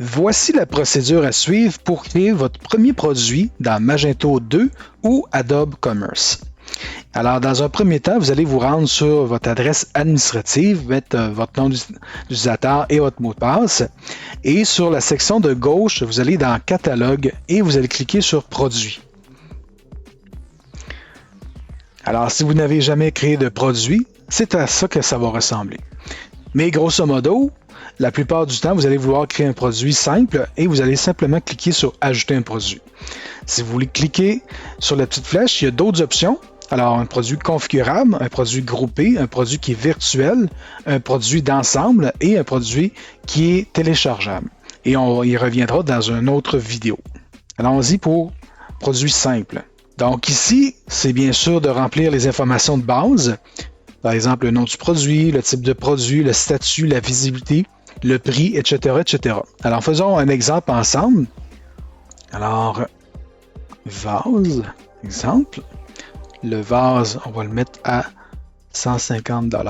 Voici la procédure à suivre pour créer votre premier produit dans Magento 2 ou Adobe Commerce. Alors, dans un premier temps, vous allez vous rendre sur votre adresse administrative, mettre votre nom d'utilisateur et votre mot de passe. Et sur la section de gauche, vous allez dans Catalogue et vous allez cliquer sur Produit. Alors, si vous n'avez jamais créé de produit, c'est à ça que ça va ressembler. Mais grosso modo, la plupart du temps, vous allez vouloir créer un produit simple et vous allez simplement cliquer sur Ajouter un produit. Si vous voulez cliquer sur la petite flèche, il y a d'autres options. Alors, un produit configurable, un produit groupé, un produit qui est virtuel, un produit d'ensemble et un produit qui est téléchargeable. Et on y reviendra dans une autre vidéo. Allons-y pour produit simple. Donc ici, c'est bien sûr de remplir les informations de base. Par exemple, le nom du produit, le type de produit, le statut, la visibilité, le prix, etc., etc. Alors, faisons un exemple ensemble. Alors, vase, exemple. Le vase, on va le mettre à 150 $.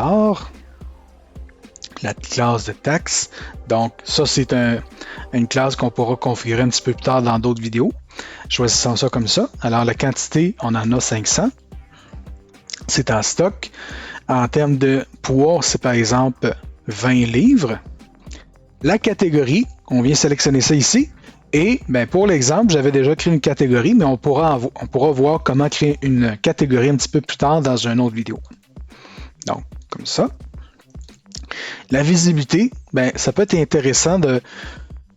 La classe de taxe. Donc, ça, c'est une classe qu'on pourra configurer un petit peu plus tard dans d'autres vidéos. Choisissons ça comme ça. Alors, la quantité, on en a 500. C'est en stock. En termes de poids, c'est par exemple 20 livres. La catégorie, on vient sélectionner ça ici. Et ben, pour l'exemple, j'avais déjà créé une catégorie, mais on pourra voir comment créer une catégorie un petit peu plus tard dans une autre vidéo. Donc, comme ça. La visibilité, ben, ça peut être intéressant de,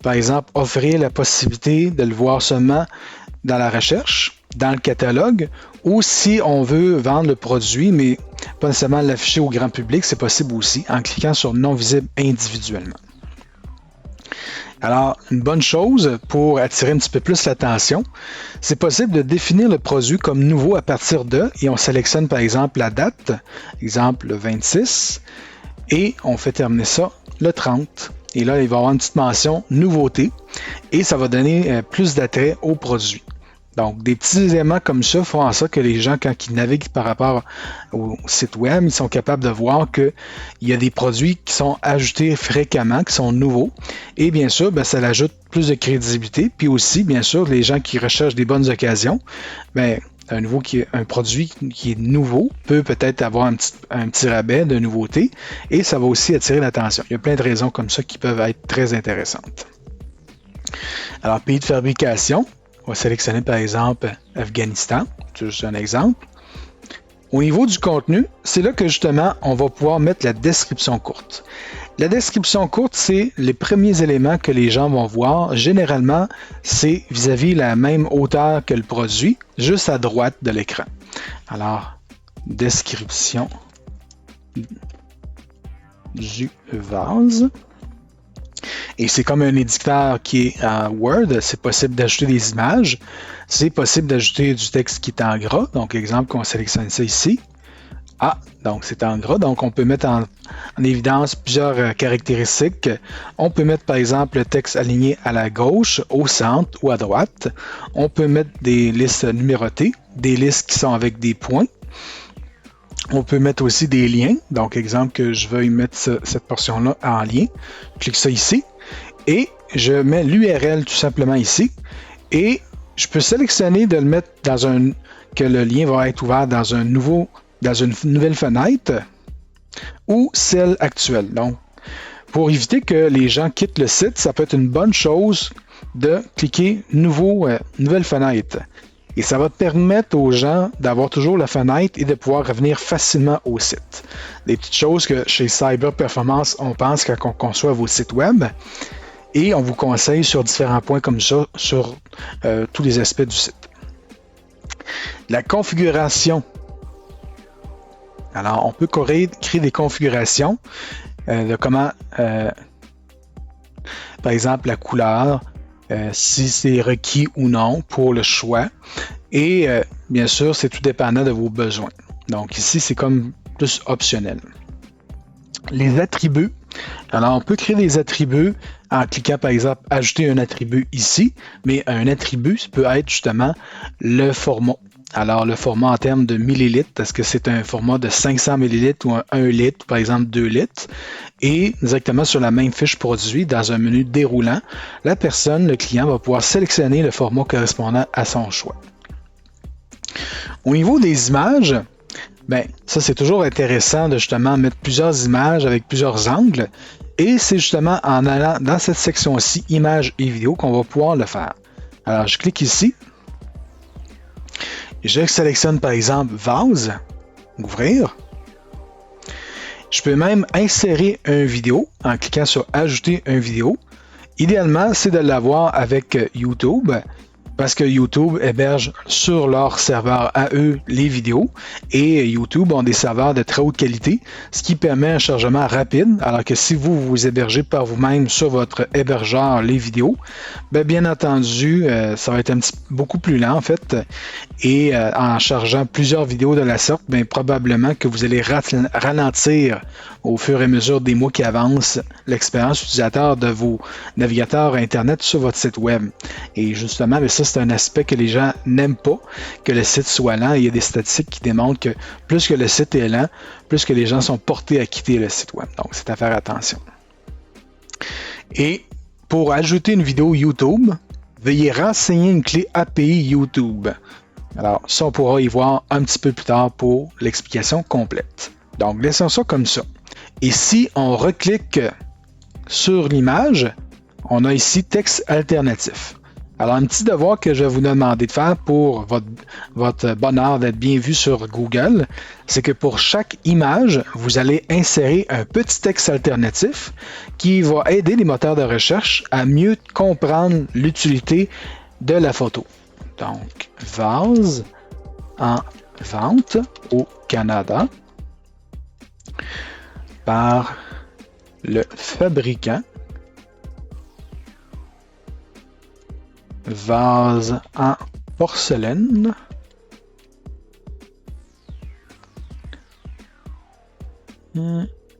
par exemple, offrir la possibilité de le voir seulement dans la recherche, dans le catalogue, ou si on veut vendre le produit, mais pas nécessairement l'afficher au grand public, c'est possible aussi en cliquant sur non visible individuellement. Alors, une bonne chose pour attirer un petit peu plus l'attention, c'est possible de définir le produit comme nouveau à partir de, et on sélectionne par exemple la date, exemple le 26, et on fait terminer ça le 30. Et là, il va y avoir une petite mention nouveauté, et ça va donner plus d'attrait au produit. Donc, des petits éléments comme ça font en sorte que les gens, quand ils naviguent par rapport au site web, ils sont capables de voir qu'il y a des produits qui sont ajoutés fréquemment, qui sont nouveaux. Et bien sûr, ben, ça ajoute plus de crédibilité. Puis aussi, bien sûr, les gens qui recherchent des bonnes occasions, ben, un produit qui est nouveau peut peut-être avoir un petit rabais de nouveauté et ça va aussi attirer l'attention. Il y a plein de raisons comme ça qui peuvent être très intéressantes. Alors, pays de fabrication. On va sélectionner par exemple Afghanistan, c'est juste un exemple. Au niveau du contenu, c'est là que justement on va pouvoir mettre la description courte. La description courte, c'est les premiers éléments que les gens vont voir. Généralement, c'est vis-à-vis la même hauteur que le produit, juste à droite de l'écran. Alors, description du vase. Et c'est comme un éditeur qui est en Word, c'est possible d'ajouter des images, c'est possible d'ajouter du texte qui est en gras, donc exemple qu'on sélectionne ça ici. Ah, donc c'est en gras, donc on peut mettre en évidence plusieurs caractéristiques. On peut mettre par exemple le texte aligné à la gauche, au centre ou à droite. On peut mettre des listes numérotées, des listes qui sont avec des points. On peut mettre aussi des liens, donc exemple que je veuille mettre cette portion-là en lien. Je clique ça ici et je mets l'URL tout simplement ici et je peux sélectionner de le mettre que le lien va être ouvert dans une nouvelle fenêtre ou celle actuelle. Donc, pour éviter que les gens quittent le site, ça peut être une bonne chose de cliquer nouvelle fenêtre. Et ça va permettre aux gens d'avoir toujours la fenêtre et de pouvoir revenir facilement au site. Des petites choses que chez Cyber Performance, on pense quand on conçoit vos sites web et on vous conseille sur différents points comme ça sur tous les aspects du site. La configuration. Alors, on peut créer des configurations de comment, par exemple, la couleur, si c'est requis ou non pour le choix. Et bien sûr, c'est tout dépendant de vos besoins. Donc ici, c'est comme plus optionnel. Les attributs. Alors, on peut créer des attributs en cliquant, par exemple, ajouter un attribut ici, mais un attribut, ça peut être justement le format. Alors, le format en termes de millilitres, est-ce que c'est un format de 500 millilitres ou un 1 litre, par exemple 2 litres? Et directement sur la même fiche produit, dans un menu déroulant, la personne, le client, va pouvoir sélectionner le format correspondant à son choix. Au niveau des images, ben, ça c'est toujours intéressant de justement mettre plusieurs images avec plusieurs angles. Et c'est justement en allant dans cette section-ci, images et vidéos, qu'on va pouvoir le faire. Alors, je clique ici. Je sélectionne par exemple vase, ouvrir. Je peux même insérer une vidéo en cliquant sur ajouter une vidéo. Idéalement, c'est de l'avoir avec YouTube parce que YouTube héberge sur leur serveur à eux les vidéos et YouTube ont des serveurs de très haute qualité, ce qui permet un chargement rapide, alors que si vous vous hébergez par vous-même sur votre hébergeur les vidéos, bien entendu, ça va être beaucoup plus lent en fait, et en chargeant plusieurs vidéos de la sorte, probablement que vous allez ralentir au fur et à mesure des mois qui avancent l'expérience utilisateur de vos navigateurs Internet sur votre site web. Et justement, ça c'est un aspect que les gens n'aiment pas, que le site soit lent. Il y a des statistiques qui démontrent que plus que le site est lent, plus que les gens sont portés à quitter le site web. Donc, c'est à faire attention. Et pour ajouter une vidéo YouTube, veuillez renseigner une clé API YouTube. Alors, ça, on pourra y voir un petit peu plus tard pour l'explication complète. Donc, laissons ça comme ça. Et si on reclique sur l'image, on a ici texte alternatif. Alors, un petit devoir que je vais vous demander de faire pour votre bonheur d'être bien vu sur Google, c'est que pour chaque image, vous allez insérer un petit texte alternatif qui va aider les moteurs de recherche à mieux comprendre l'utilité de la photo. Donc, vase en vente au Canada par le fabricant. Vase en porcelaine.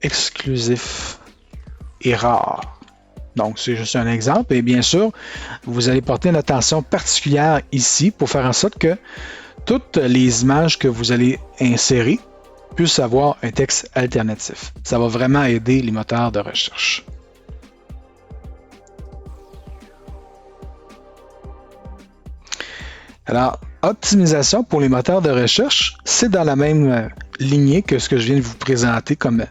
Exclusif et rare. Donc, c'est juste un exemple. Et bien sûr, vous allez porter une attention particulière ici pour faire en sorte que toutes les images que vous allez insérer puissent avoir un texte alternatif. Ça va vraiment aider les moteurs de recherche. Alors, optimisation pour les moteurs de recherche, c'est dans la même lignée que ce que je viens de vous présenter comme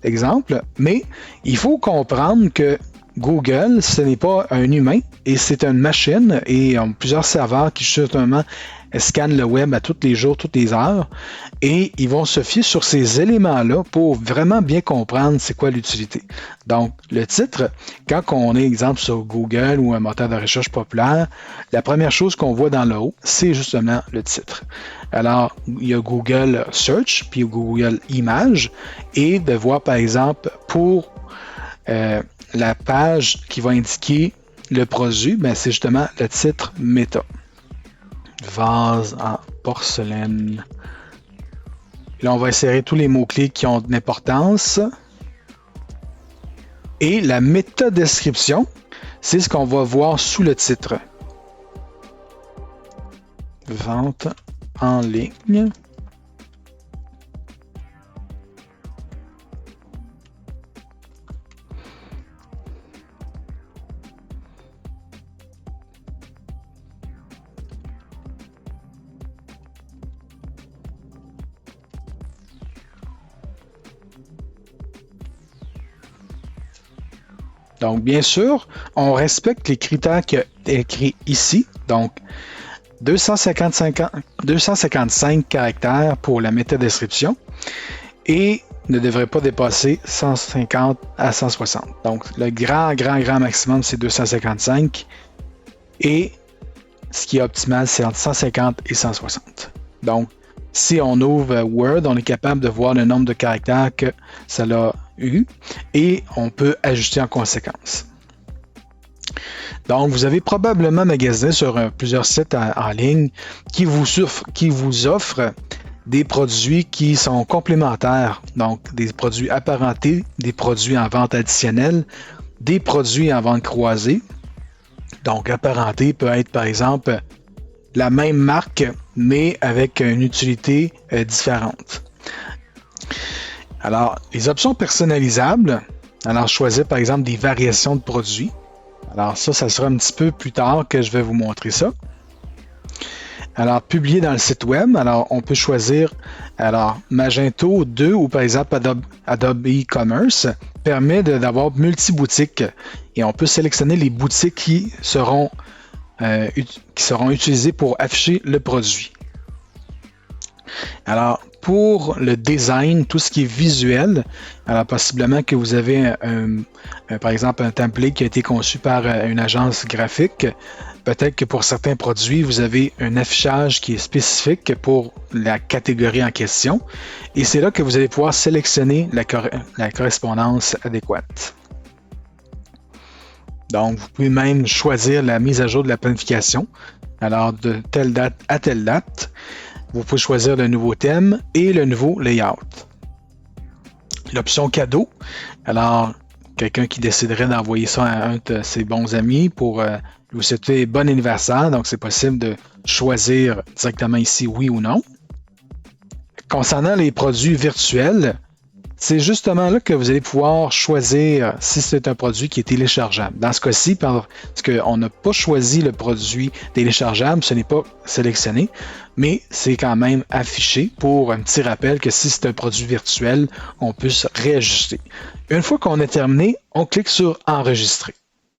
exemple, mais il faut comprendre que Google, ce n'est pas un humain et c'est une machine et ont plusieurs serveurs qui justement scannent le web à tous les jours, toutes les heures et ils vont se fier sur ces éléments-là pour vraiment bien comprendre c'est quoi l'utilité. Donc, le titre, quand on est exemple sur Google ou un moteur de recherche populaire, la première chose qu'on voit dans le haut, c'est justement le titre. Alors, il y a Google Search, puis Google Images et de voir par exemple pour la page qui va indiquer le produit, c'est justement le titre méta. Vase en porcelaine. Là, on va insérer tous les mots-clés qui ont de l'importance. Et la métadescription, c'est ce qu'on va voir sous le titre. Vente en ligne. Donc, bien sûr, on respecte les critères qui sont écrits ici. Donc, 255 caractères pour la métadescription et ne devrait pas dépasser 150 à 160. Donc, le grand maximum, c'est 255 et ce qui est optimal, c'est entre 150 et 160. Donc, si on ouvre Word, on est capable de voir le nombre de caractères que ça a eu et on peut ajuster en conséquence. Donc, vous avez probablement magasiné sur plusieurs sites en ligne qui vous offrent des produits qui sont complémentaires, donc des produits apparentés, des produits en vente additionnelle, des produits en vente croisée. Donc, apparenté peut être par exemple la même marque, mais avec une utilité différente. Alors, les options personnalisables, alors choisir par exemple des variations de produits. Alors ça sera un petit peu plus tard que je vais vous montrer ça. Alors, publier dans le site web, alors on peut choisir, alors Magento 2 ou par exemple Adobe e-commerce permet d'avoir multi-boutiques et on peut sélectionner les boutiques qui seront utilisées pour afficher le produit. Alors, pour le design, tout ce qui est visuel, alors possiblement que vous avez par exemple un template qui a été conçu par une agence graphique. Peut-être que pour certains produits, vous avez un affichage qui est spécifique pour la catégorie en question. Et c'est là que vous allez pouvoir sélectionner la correspondance adéquate. Donc, vous pouvez même choisir la mise à jour de la planification. Alors, de telle date à telle date. Vous pouvez choisir le nouveau thème et le nouveau layout. L'option cadeau. Alors, quelqu'un qui déciderait d'envoyer ça à un de ses bons amis pour lui souhaiter bon anniversaire. Donc, c'est possible de choisir directement ici oui ou non. Concernant les produits virtuels, c'est justement là que vous allez pouvoir choisir si c'est un produit qui est téléchargeable. Dans ce cas-ci, parce qu'on n'a pas choisi le produit téléchargeable, ce n'est pas sélectionné, mais c'est quand même affiché pour un petit rappel que si c'est un produit virtuel, on puisse réajuster. Une fois qu'on a terminé, on clique sur Enregistrer.